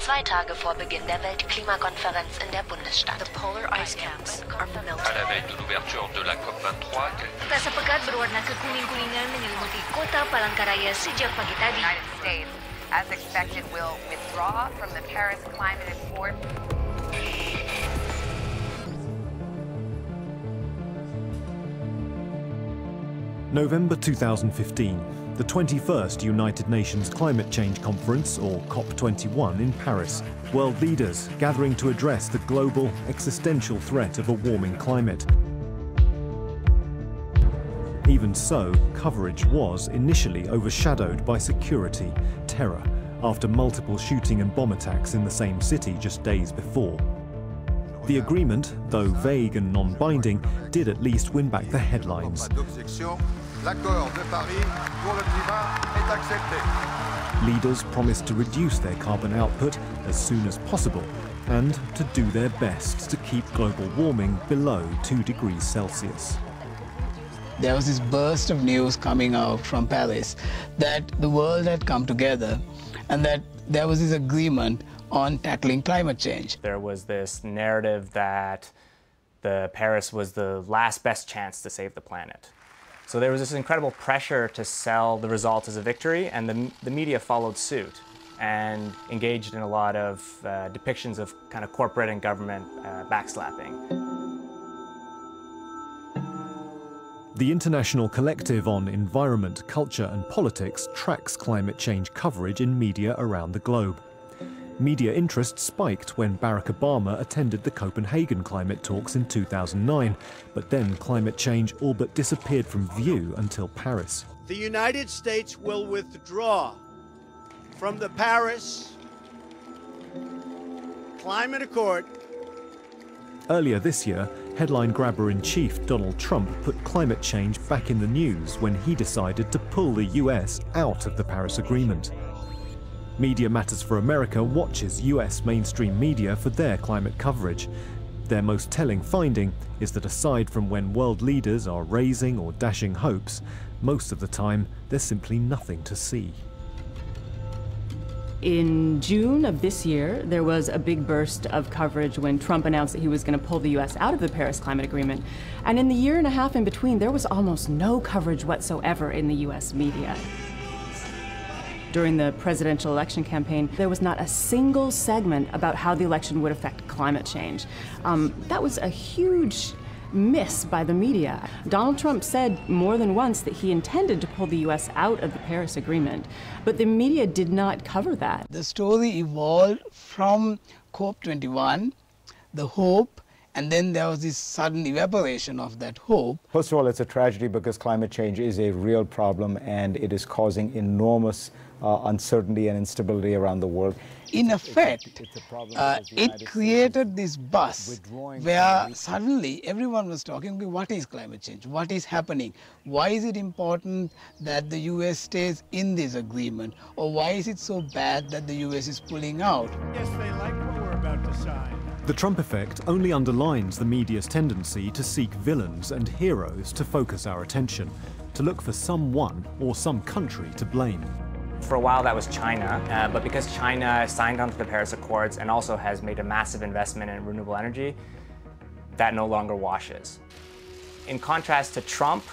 2 Tage vor Beginn der Weltklimakonferenz in der Bundesstadt. The polar ice caps are melting. À la veille de l'ouverture de la COP23, Sapagkat berwarna kekuning-kuningan menyelimuti kota Palangkaraya sejak pagi tadi. The United States, as expected, will withdraw from the Paris Climate Accord. November 2015, the 21st United Nations Climate Change Conference, or COP21 in Paris. World leaders gathering to address the global existential threat of a warming climate. Even so, coverage was initially overshadowed by security, terror, after multiple shooting and bomb attacks in the same city just days before. The agreement, though vague and non-binding, did at least win back the headlines. Leaders promised to reduce their carbon output as soon as possible and to do their best to keep global warming below 2 degrees Celsius. There was this burst of news coming out from Paris that the world had come together and that there was this agreement on tackling climate change. There was this narrative that Paris was the last best chance to save the planet. So there was this incredible pressure to sell the results as a victory, and the media followed suit and engaged in a lot of depictions of kind of corporate and government backslapping. The International Collective on Environment, Culture and Politics tracks climate change coverage in media around the globe. Media interest spiked when Barack Obama attended the Copenhagen climate talks in 2009, but then climate change all but disappeared from view until Paris. The United States will withdraw from the Paris Climate Accord. Earlier this year, headline grabber-in-chief Donald Trump put climate change back in the news when he decided to pull the US out of the Paris Agreement. Media Matters for America watches US mainstream media for their climate coverage. Their most telling finding is that aside from when world leaders are raising or dashing hopes, most of the time there's simply nothing to see. In June of this year, there was a big burst of coverage when Trump announced that he was going to pull the US out of the Paris Climate Agreement. And in the year and a half in between, there was almost no coverage whatsoever in the US media. During the presidential election campaign, there was not a single segment about how the election would affect climate change. That was a huge miss by the media. Donald Trump said more than once that he intended to pull the US out of the Paris Agreement, but the media did not cover that. The story evolved from COP21, the hope, and then there was this sudden evaporation of that hope. First of all, it's a tragedy because climate change is a real problem and it is causing enormous uncertainty and instability around the world. In effect, it created this buzz where suddenly everyone was talking, okay, what is climate change? What is happening? Why is it important that the US stays in this agreement? Or why is it so bad that the US is pulling out? Yes, they like what we're about to sign. The Trump effect only underlines the media's tendency to seek villains and heroes to focus our attention, to look for someone or some country to blame. For a while that was China, but because China signed on to the Paris Accords and also has made a massive investment in renewable energy, that no longer washes. In contrast to Trump,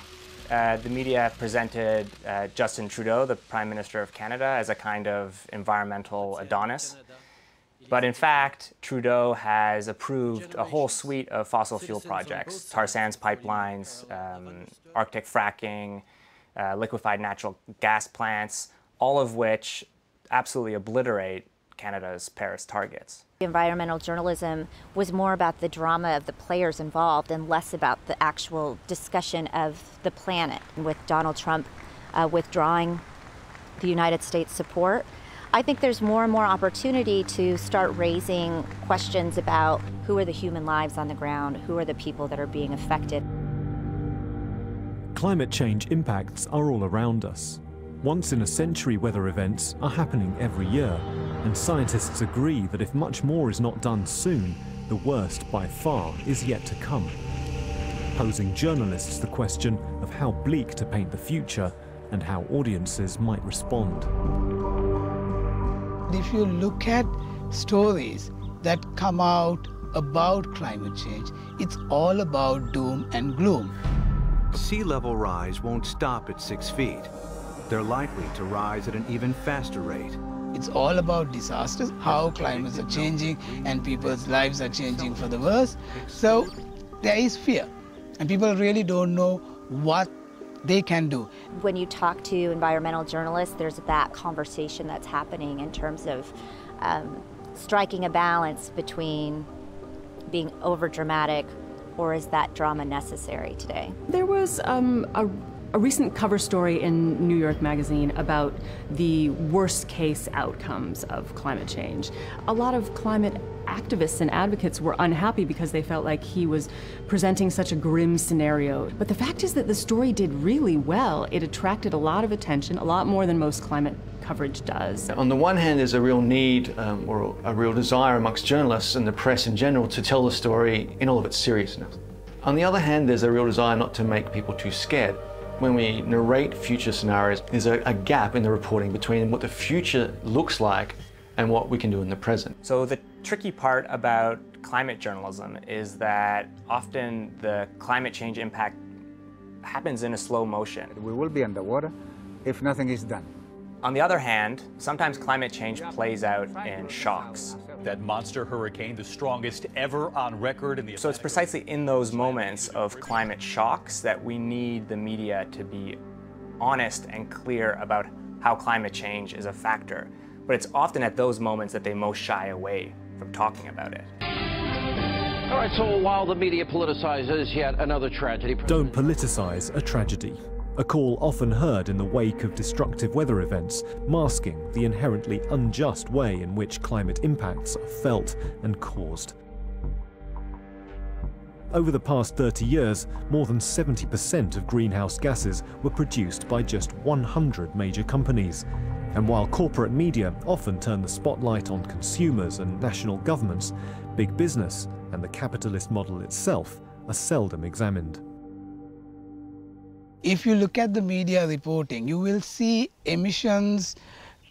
the media presented Justin Trudeau, the Prime Minister of Canada, as a kind of environmental Adonis. But in fact, Trudeau has approved a whole suite of fossil fuel projects, tar sands pipelines, Arctic fracking, liquefied natural gas plants, all of which absolutely obliterate Canada's Paris targets. Environmental journalism was more about the drama of the players involved and less about the actual discussion of the planet. With Donald Trump withdrawing the United States support, I think there's more and more opportunity to start raising questions about who are the human lives on the ground, who are the people that are being affected. Climate change impacts are all around us. Once-in-a-century weather events are happening every year, and scientists agree that if much more is not done soon, the worst by far is yet to come, posing journalists the question of how bleak to paint the future and how audiences might respond. If you look at stories that come out about climate change, it's all about doom and gloom. Sea level rise won't stop at 6 feet. They're likely to rise at an even faster rate. It's all about disasters, how climates are changing and people's lives are changing for the worse. So there is fear, and people really don't know what they can do. When you talk to environmental journalists, there's that conversation that's happening in terms of striking a balance between being overdramatic, or is that drama necessary today? There was a recent cover story in New York Magazine about the worst case outcomes of climate change. A lot of climate activists and advocates were unhappy because they felt like he was presenting such a grim scenario. But the fact is that the story did really well. It attracted a lot of attention, a lot more than most climate coverage does. On the one hand, there's a real need or a real desire amongst journalists and the press in general to tell the story in all of its seriousness. On the other hand, there's a real desire not to make people too scared. When we narrate future scenarios, there's a gap in the reporting between what the future looks like and what we can do in the present. So the tricky part about climate journalism is that often the climate change impact happens in a slow motion. We will be underwater if nothing is done. On the other hand, sometimes climate change plays out in shocks. That monster hurricane, the strongest ever on record in the... So it's precisely in those moments of climate shocks that we need the media to be honest and clear about how climate change is a factor. But it's often at those moments that they most shy away from talking about it. All right, so while the media politicizes yet another tragedy... Don't politicize a tragedy. A call often heard in the wake of destructive weather events, masking the inherently unjust way in which climate impacts are felt and caused. Over the past 30 years, more than 70% of greenhouse gases were produced by just 100 major companies. And while corporate media often turn the spotlight on consumers and national governments, big business and the capitalist model itself are seldom examined. If you look at the media reporting, you will see emissions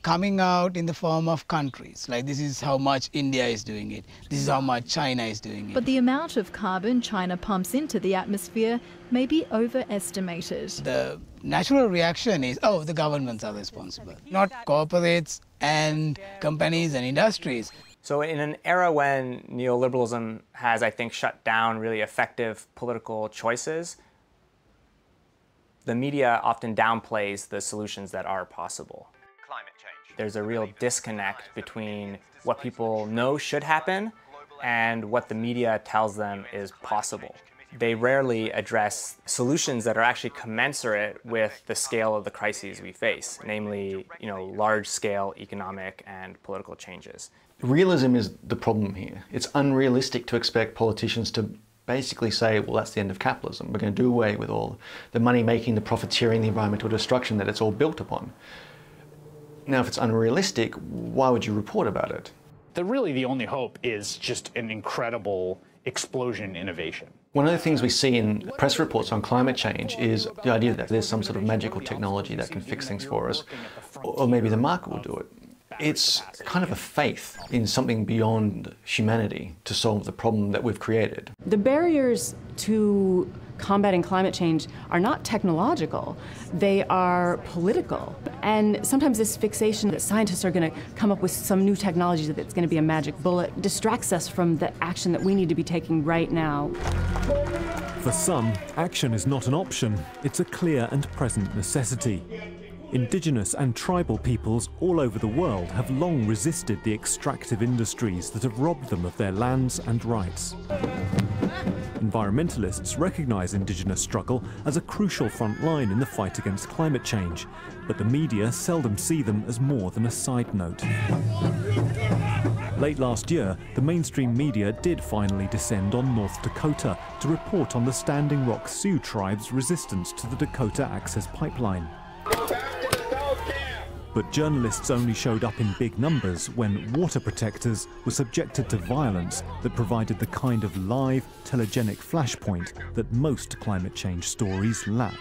coming out in the form of countries. Like, this is how much India is doing it. This is how much China is doing it. But the amount of carbon China pumps into the atmosphere may be overestimated. The natural reaction is, oh, the governments are responsible, not corporates and companies and industries. So in an era when neoliberalism has, I think, shut down really effective political choices, the media often downplays the solutions that are possible. Climate change. There's a real disconnect between what people know should happen and what the media tells them is possible. They rarely address solutions that are actually commensurate with the scale of the crises we face, namely, large-scale economic and political changes. Realism is the problem here. It's unrealistic to expect politicians to basically say, well, that's the end of capitalism. We're going to do away with all the money-making, the profiteering, the environmental destruction that it's all built upon. Now, if it's unrealistic, why would you report about it? Really, the only hope is just an incredible explosion in innovation. One of the things we see in press reports on climate change is the idea that there's some sort of magical technology that can fix things for us, or maybe the market will do it. It's kind of a faith in something beyond humanity to solve the problem that we've created. The barriers to combating climate change are not technological, they are political. And sometimes this fixation that scientists are going to come up with some new technology that's going to be a magic bullet distracts us from the action that we need to be taking right now. For some, action is not an option, it's a clear and present necessity. Indigenous and tribal peoples all over the world have long resisted the extractive industries that have robbed them of their lands and rights. Environmentalists recognize Indigenous struggle as a crucial front line in the fight against climate change, but the media seldom see them as more than a side note. Late last year, the mainstream media did finally descend on North Dakota to report on the Standing Rock Sioux tribe's resistance to the Dakota Access Pipeline. But journalists only showed up in big numbers when water protectors were subjected to violence that provided the kind of live, telegenic flashpoint that most climate change stories lack.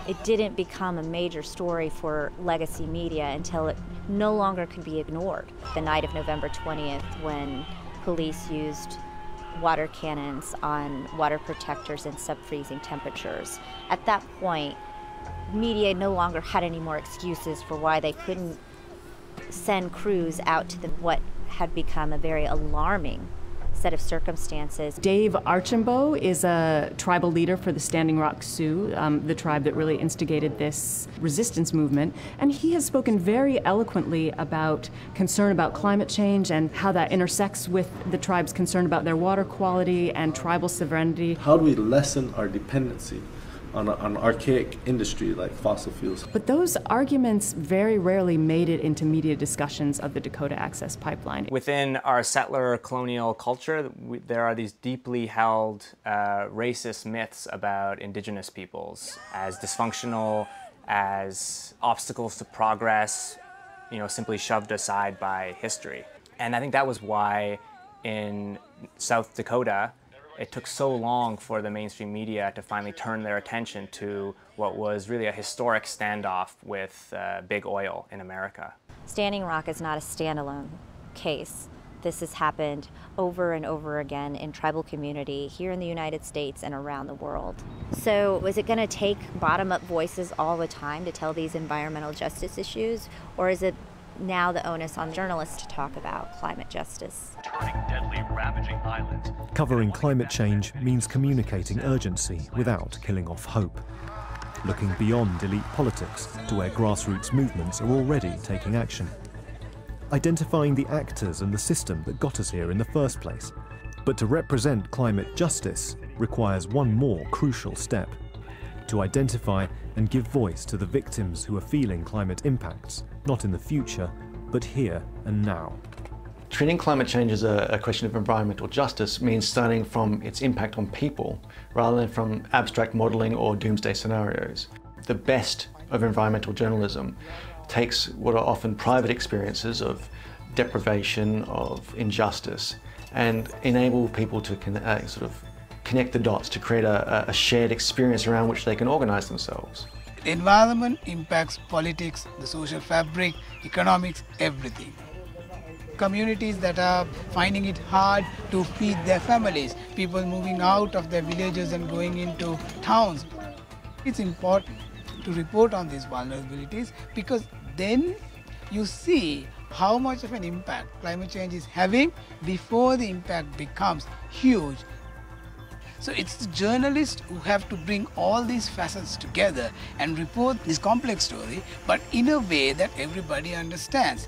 It didn't become a major story for legacy media until it no longer could be ignored. The night of November 20th, when police used water cannons on water protectors in sub-freezing temperatures. At that point, media no longer had any more excuses for why they couldn't send crews out to what had become a very alarming set of circumstances. Dave Archambault is a tribal leader for the Standing Rock Sioux, the tribe that really instigated this resistance movement, and he has spoken very eloquently about concern about climate change and how that intersects with the tribe's concern about their water quality and tribal sovereignty. How do we lessen our dependency on an archaic industry like fossil fuels? But those arguments very rarely made it into media discussions of the Dakota Access Pipeline. Within our settler colonial culture, there are these deeply held racist myths about indigenous peoples as dysfunctional, as obstacles to progress, simply shoved aside by history. And I think that was why in South Dakota, it took so long for the mainstream media to finally turn their attention to what was really a historic standoff with big oil in America. Standing Rock is not a standalone case. This has happened over and over again in tribal community here in the United States and around the world. So is it going to take bottom-up voices all the time to tell these environmental justice issues, or is it now the onus on journalists to talk about climate justice? Turning deadly, ravaging islands. Covering climate change means communicating urgency without killing off hope. Looking beyond elite politics to where grassroots movements are already taking action. Identifying the actors and the system that got us here in the first place. But to represent climate justice requires one more crucial step: to identify and give voice to the victims who are feeling climate impacts, not in the future, but here and now. Treating climate change as a question of environmental justice means starting from its impact on people, rather than from abstract modelling or doomsday scenarios. The best of environmental journalism takes what are often private experiences of deprivation, of injustice, and enable people to connect the dots to create a shared experience around which they can organize themselves. The environment impacts politics, the social fabric, economics, everything. Communities that are finding it hard to feed their families, people moving out of their villages and going into towns. It's important to report on these vulnerabilities, because then you see how much of an impact climate change is having before the impact becomes huge. So it's the journalists who have to bring all these facets together and report this complex story, but in a way that everybody understands.